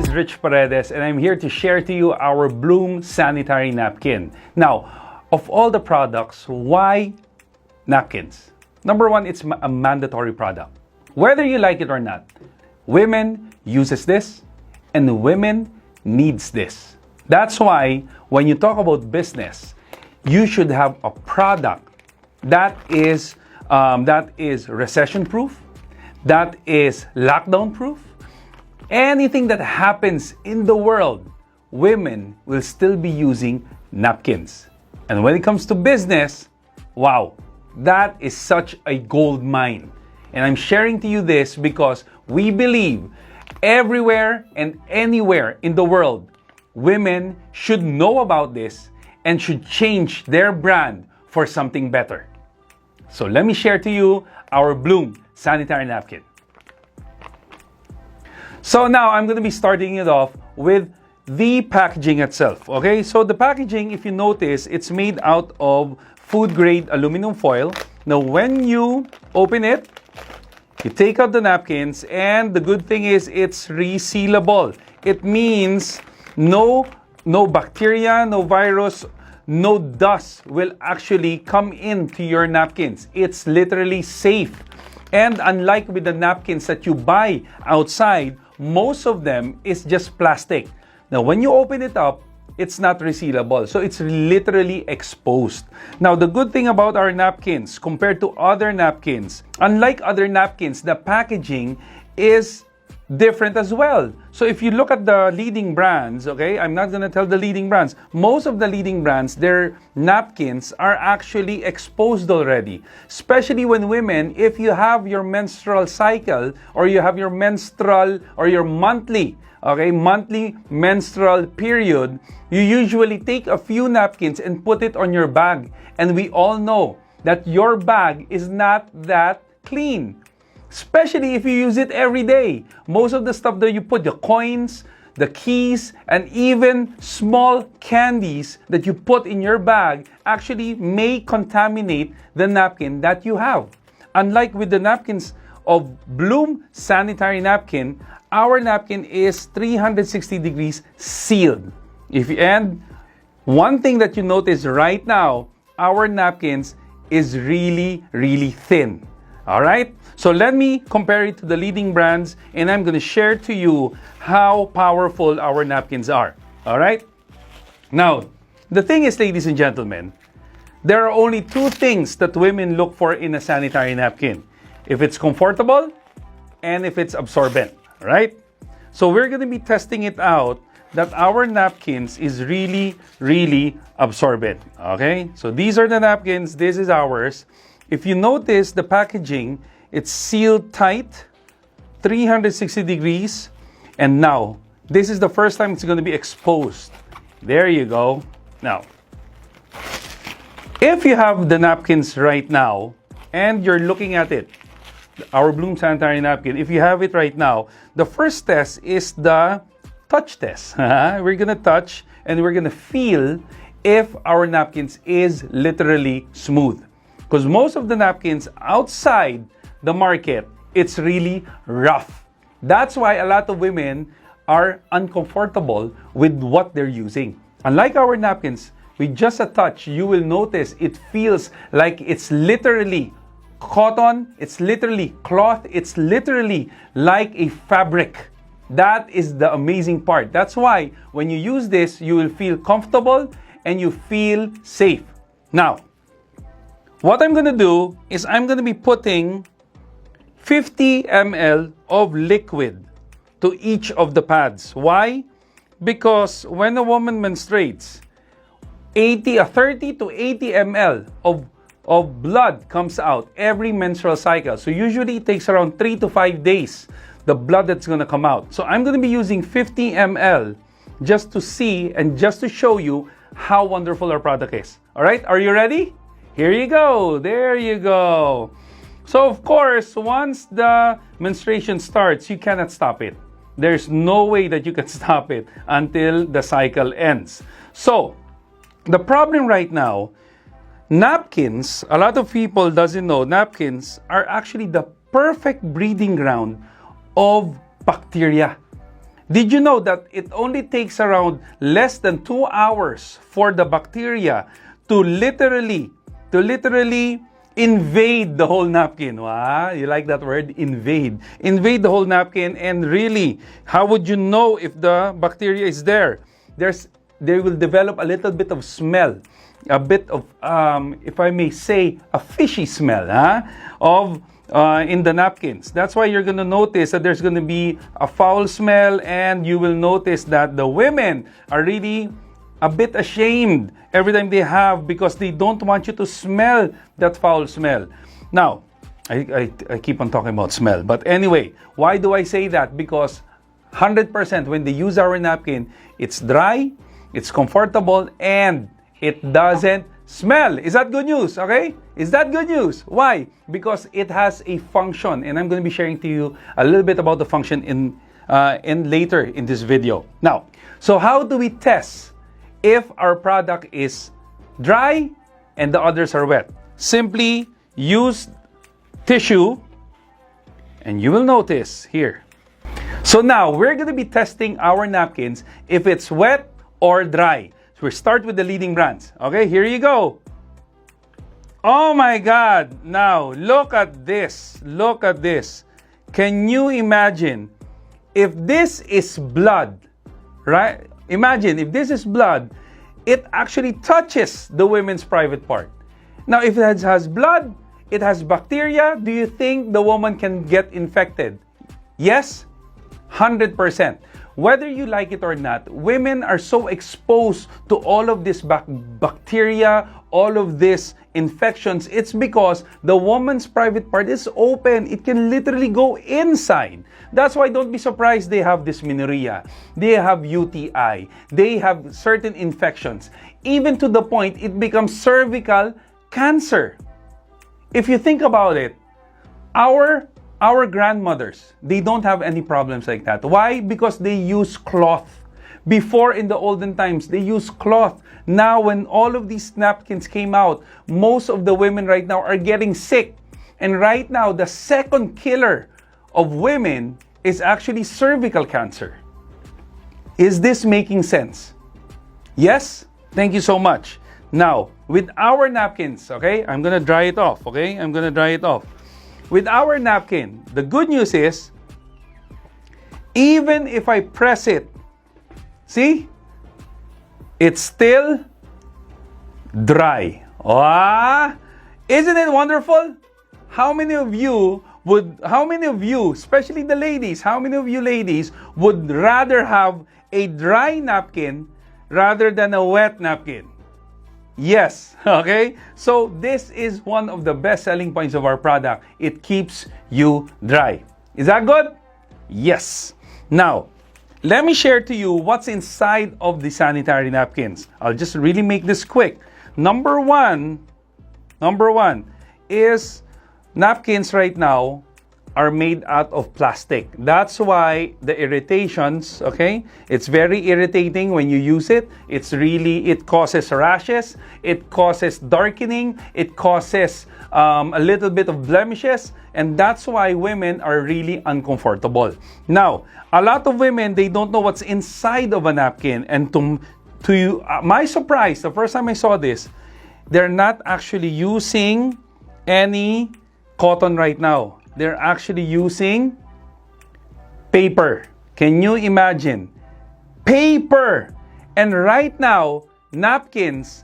is Rich Paredes, and I'm here to share to you our Bloom Sanitary Napkin. Now, of all the products, why napkins? Number one, it's a mandatory product. Whether you like it or not, women uses this, and women needs this. That's why when you talk about business, you should have a product that is recession-proof, that is lockdown-proof. Anything that happens in the world, women will still be using napkins. And when it comes to business, wow, that is such a gold mine. And I'm sharing to you this because we believe everywhere and anywhere in the world, women should know about this and should change their brand for something better. So let me share to you our Bloom Sanitary Napkin. So now I'm going to be starting it off with the packaging itself. Okay, so the packaging, if you notice, it's made out of food grade aluminum foil. Now when you open it, you take out the napkins, and the good thing is it's resealable. It means no bacteria, no virus, no dust will actually come into your napkins. It's literally safe. And unlike with the napkins that you buy outside, most of them is just plastic. Now, when you open it up, it's not resealable. So it's literally exposed. Now, the good thing about our napkins compared to other napkins, unlike other napkins, the packaging is different as well. So if you look at the leading brands, okay, I'm not going to tell the leading brands. Most of the leading brands, their napkins are actually exposed already. Especially when women, if you have your menstrual cycle or you have your menstrual or your monthly menstrual period, you usually take a few napkins and put it on your bag. And we all know that your bag is not that clean. Especially if you use it every day. Most of the stuff that you put, the coins, the keys, and even small candies that you put in your bag actually may contaminate the napkin that you have. Unlike with the napkins of Bloom Sanitary Napkin, our napkin is 360 degrees sealed. And one thing that you notice right now, our napkins is really, really thin. All right? So let me compare it to the leading brands, and I'm going to share to you how powerful our napkins are. All right? Now, the thing is, ladies and gentlemen, there are only two things that women look for in a sanitary napkin. If it's comfortable and if it's absorbent. All right? So we're going to be testing it out that our napkins is really, really absorbent. Okay? So these are the napkins. This is ours. If you notice the packaging, it's sealed tight, 360 degrees, and now, this is the first time it's going to be exposed. There you go. Now, if you have the napkins right now, and you're looking at it, our Bloom Sanitary Napkin, if you have it right now, the first test is the touch test. We're going to touch, and we're going to feel if our napkins is literally smooth. Because most of the napkins outside the market, it's really rough. That's why a lot of women are uncomfortable with what they're using. Unlike our napkins, with just a touch, you will notice it feels like it's literally cotton, it's literally cloth, it's literally like a fabric. That is the amazing part. That's why when you use this, you will feel comfortable and you feel safe. Now, what I'm going to do is I'm going to be putting 50 ml of liquid to each of the pads. Why? Because when a woman menstruates, 30 to 80 ml of blood comes out every menstrual cycle. So usually it takes around 3 to 5 days, the blood that's going to come out. So I'm going to be using 50 ml just to see and just to show you how wonderful our product is. All right, are you ready? Here you go. There you go. So of course, once the menstruation starts, you cannot stop it. There's no way that you can stop it until the cycle ends. So the problem right now, napkins, a lot of people doesn't know, napkins are actually the perfect breeding ground of bacteria. Did you know that it only takes around less than 2 hours for the bacteria to literally invade the whole napkin? Wow, you like that word? Invade. Invade the whole napkin, and really, how would you know if the bacteria is there? They will develop a little bit of smell, a bit of, if I may say, a fishy smell, in the napkins. That's why you're going to notice that there's going to be a foul smell, and you will notice that the women are really a bit ashamed every time they have, because they don't want you to smell that foul smell. Now, I keep on talking about smell. But anyway, why do I say that? Because 100% when they use our napkin, it's dry, it's comfortable, and it doesn't smell. Is that good news? Okay? Is that good news? Why? Because it has a function, and I'm going to be sharing to you a little bit about the function in later in this video. Now, so how do we test if our product is dry and the others are wet? Simply use tissue, and you will notice here. So now we're going to be testing our napkins if it's wet or dry. So we start with the leading brands. Okay, here you go. Oh my God! Now look at this. Look at this. Can you imagine if this is blood, right? Imagine if this is blood, it actually touches the women's private part. Now, if it has blood, it has bacteria, do you think the woman can get infected? Yes, 100%. Whether you like it or not, women are so exposed to all of this bacteria, all of these infections. It's because the woman's private part is open. It can literally go inside. That's why don't be surprised they have dysmenorrhea. They have UTI. They have certain infections. Even to the point it becomes cervical cancer. If you think about it, our grandmothers, they don't have any problems like that. Why? Because they use cloth. Before, in the olden times, they used cloth. Now, when all of these napkins came out, most of the women right now are getting sick. And right now, the second killer of women is actually cervical cancer. Is this making sense? Yes? Thank you so much. Now, with our napkins, okay, I'm gonna dry it off, okay? I'm gonna dry it off. With our napkin, the good news is, even if I press it, see? It's still dry. Ah, isn't it wonderful? How many of you, especially the ladies, how many of you ladies would rather have a dry napkin rather than a wet napkin? Yes, okay? So this is one of the best selling points of our product. It keeps you dry. Is that good? Yes. Now, let me share to you what's inside of the sanitary napkins. I'll just really make this quick. Number one is napkins right now are made out of plastic. That's why the irritations, okay? It's very irritating when you use it. It causes rashes, it causes darkening, it causes a little bit of blemishes, and that's why women are really uncomfortable. Now, a lot of women, they don't know what's inside of a napkin, and to my surprise, the first time I saw this, they're not actually using any cotton right now. They're actually using paper. Can you imagine? Paper! And right now, napkins,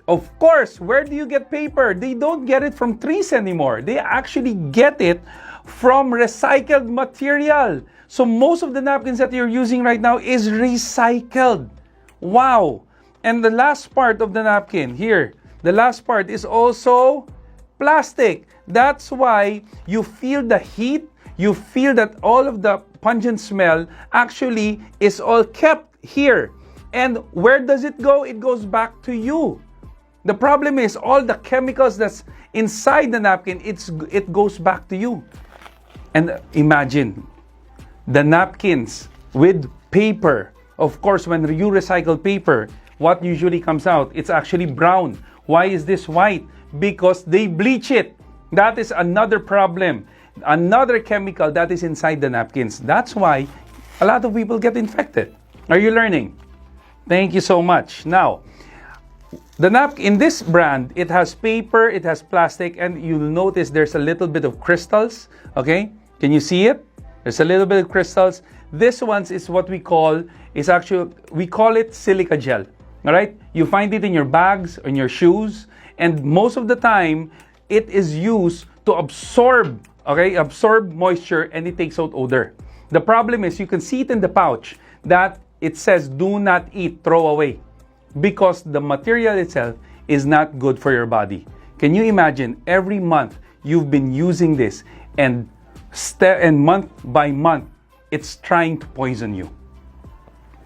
of course, where do you get paper? They don't get it from trees anymore. They actually get it from recycled material. So most of the napkins that you're using right now is recycled. Wow! And the last part of the napkin, here, the last part is also plastic. That's why you feel the heat, you feel that all of the pungent smell actually is all kept here. And where does it go? It goes back to you. The problem is all the chemicals that's inside the napkin, it goes back to you. And imagine the napkins with paper. Of course, when you recycle paper, what usually comes out? It's actually brown. Why is this white? Because they bleach it. That is another problem. Another chemical that is inside the napkins. That's why a lot of people get infected. Are you learning? Thank you so much. Now, the napkin in this brand, it has paper, it has plastic, and you'll notice there's a little bit of crystals. Okay, can you see it? There's a little bit of crystals. This one is what we call it silica gel. All right, you find it in your bags, in your shoes, and most of the time, it is used to absorb moisture, and it takes out odor. The problem is you can see it in the pouch that it says do not eat, throw away, because the material itself is not good for your body. Can you imagine every month you've been using this and month by month it's trying to poison you?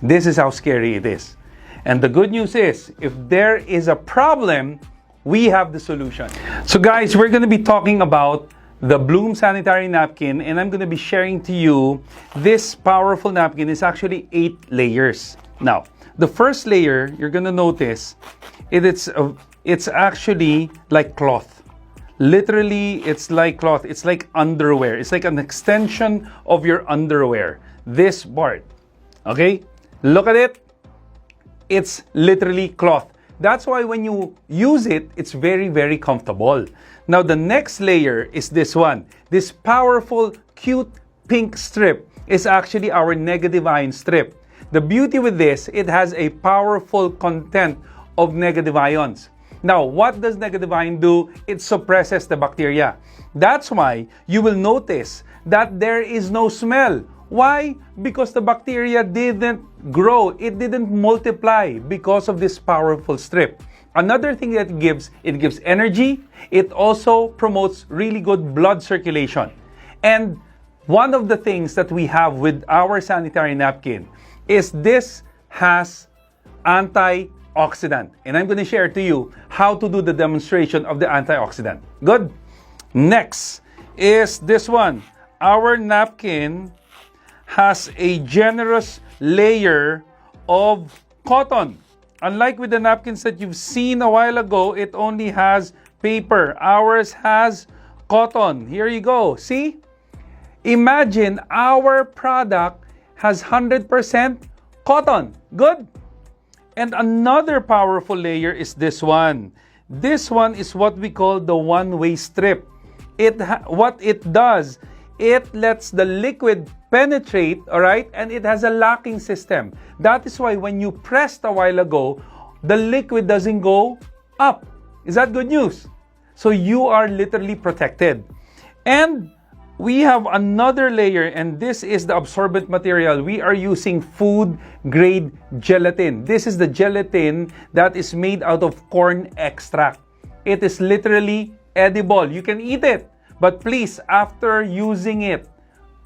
This is how scary it is. And the good news is, if there is a problem, we have the solution. So guys, we're going to be talking about the Bloom Sanitary Napkin, and I'm going to be sharing to you this powerful napkin. Is actually 8 layers. Now, the first layer, you're going to notice, it's actually like cloth. Literally, it's like cloth. It's like underwear. It's like an extension of your underwear. This part. Okay? Look at it. It's literally cloth. That's why when you use it, it's very, very comfortable. Now, the next layer is this one. This powerful, cute pink strip is actually our negative ion strip. The beauty with this, it has a powerful content of negative ions. Now, what does negative ion do? It suppresses the bacteria. That's why you will notice that there is no smell. Why? Because the bacteria didn't grow. It didn't multiply because of this powerful strip. Another thing that it gives energy. It also promotes really good blood circulation. And one of the things that we have with our sanitary napkin is this has antioxidant. And I'm going to share to you how to do the demonstration of the antioxidant. Good? Next is this one. Our napkin has a generous layer of cotton. Unlike with the napkins that you've seen a while ago, it only has paper. Ours has cotton. Here you go. See? Imagine our product has 100% cotton. Good? And another powerful layer is this one. This one is what we call the one-way strip. What it does, it lets the liquid penetrate, all right, and it has a locking system. That is why when you pressed a while ago, the liquid doesn't go up. Is that good news? So you are literally protected. And we have another layer, and this is the absorbent material. We are using food-grade gelatin. This is the gelatin that is made out of corn extract. It is literally edible. You can eat it. But please, after using it,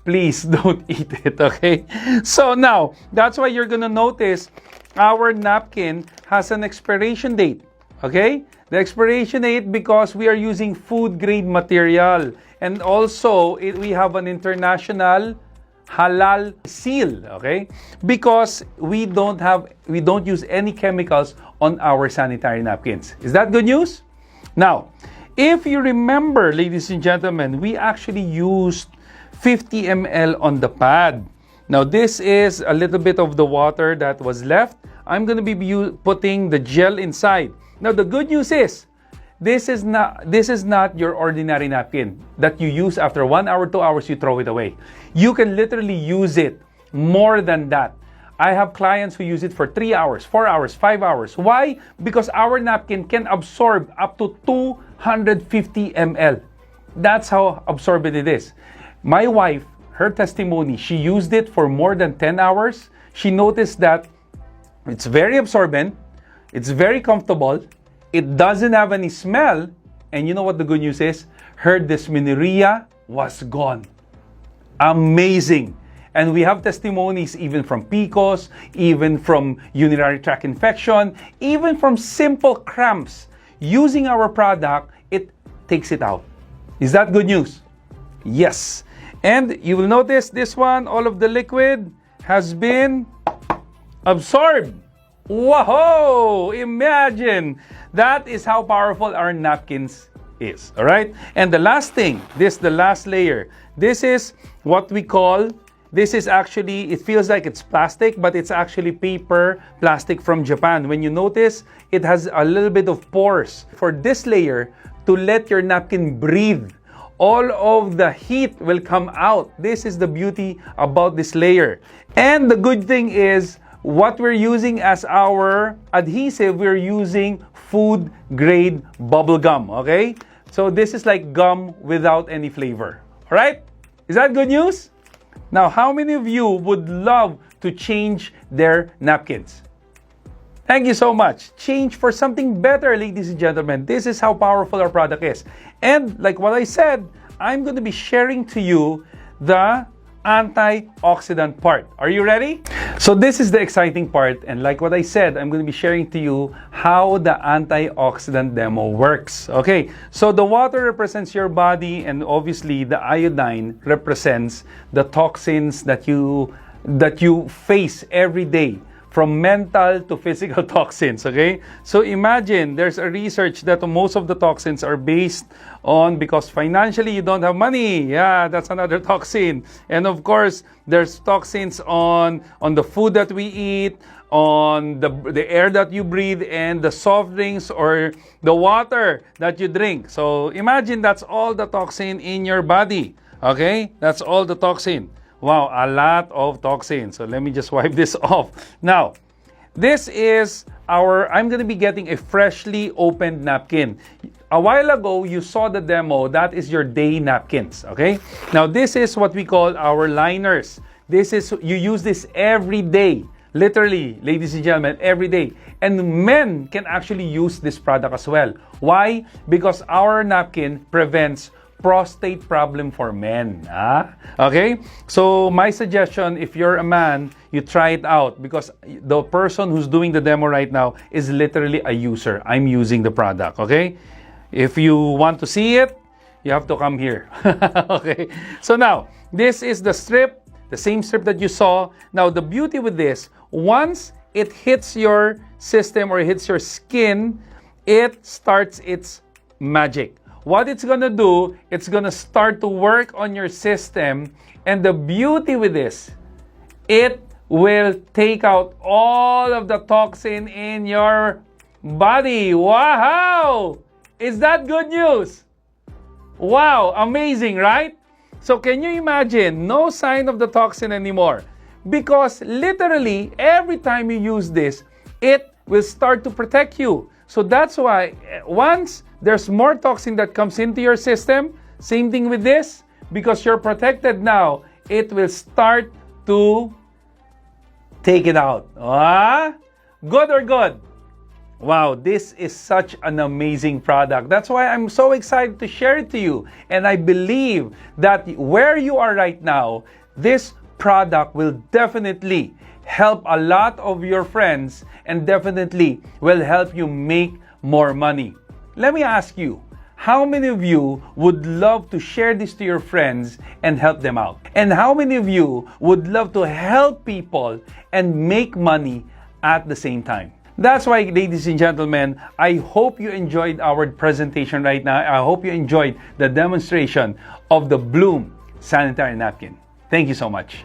please don't eat it, okay? So now, that's why you're gonna notice our napkin has an expiration date, okay? The expiration date because we are using food-grade material. And also, we have an international halal seal, okay? Because we don't use any chemicals on our sanitary napkins. Is that good news? Now, if you remember, ladies and gentlemen, we actually used 50 ml on the pad. Now, this is a little bit of the water that was left. I'm going to be putting the gel inside. Now, the good news is, this is not your ordinary napkin that you use after 1 hour, 2 hours, you throw it away. You can literally use it more than that. I have clients who use it for 3 hours, 4 hours, 5 hours. Why? Because our napkin can absorb up to 250 ml. That's how absorbent it is. My wife, her testimony, she used it for more than 10 hours. She noticed that it's very absorbent, it's very comfortable, it doesn't have any smell, and you know what the good news is? Her dysmenorrhea was gone. Amazing. And we have testimonies even from PCOS, even from urinary tract infection, even from simple cramps. Using our product, it takes it out. Is that good news? Yes. And you will notice this one, all of the liquid has been absorbed. Whoa! Imagine! That is how powerful our napkins is. All right? And the last thing, the last layer. This is what we call This is actually, it feels like it's plastic, but it's actually paper plastic from Japan. When you notice, it has a little bit of pores. For this layer, to let your napkin breathe, all of the heat will come out. This is the beauty about this layer. And the good thing is, what we're using as our adhesive, we're using food grade bubble gum, okay? So this is like gum without any flavor. All right? Is that good news? Now, how many of you would love to change their napkins? Thank you so much. Change for something better, ladies and gentlemen. This is how powerful our product is. And like what I said, I'm going to be sharing to you the antioxidant part. Are you ready? So this is the exciting part, and like what I said, I'm going to be sharing to you how the antioxidant demo works. Okay, so the water represents your body, and obviously the iodine represents the toxins that you face every day, from mental to physical toxins, okay? So imagine there's a research that most of the toxins are based on because financially you don't have money. Yeah, that's another toxin. And of course, there's toxins on the food that we eat, on the air that you breathe, and the soft drinks or the water that you drink. So imagine that's all the toxin in your body, okay? That's all the toxin. Wow, a lot of toxins. So let me just wipe this off. Now, this is I'm going to be getting a freshly opened napkin. A while ago, you saw the demo. That is your day napkins, okay? Now, this is what we call our liners. You use this every day. Literally, ladies and gentlemen, every day. And men can actually use this product as well. Why? Because our napkin prevents prostate problem for men. Okay? So my suggestion, if you're a man, you try it out because the person who's doing the demo right now is literally a user. I'm using the product, okay? If you want to see it, you have to come here. Okay? So now, this is the strip, the same strip that you saw. Now, the beauty with this, once it hits your system or it hits your skin, it starts its magic. What it's gonna do, it's gonna start to work on your system, and the beauty with this, it will take out all of the toxin in your body. Wow! Is that good news? Wow, amazing, right? So can you imagine, no sign of the toxin anymore? Because literally, every time you use this, it will start to protect you. So that's why, once there's more toxin that comes into your system, same thing with this, because you're protected now, it will start to take it out. Good or good? Wow, this is such an amazing product. That's why I'm so excited to share it to you. And I believe that where you are right now, this product will definitely help a lot of your friends and definitely will help you make more money. Let me ask you, how many of you would love to share this to your friends and help them out? And how many of you would love to help people and make money at the same time? That's why, ladies and gentlemen, I hope you enjoyed our presentation right now. I hope you enjoyed the demonstration of the Bloom Sanitary Napkin. Thank you so much.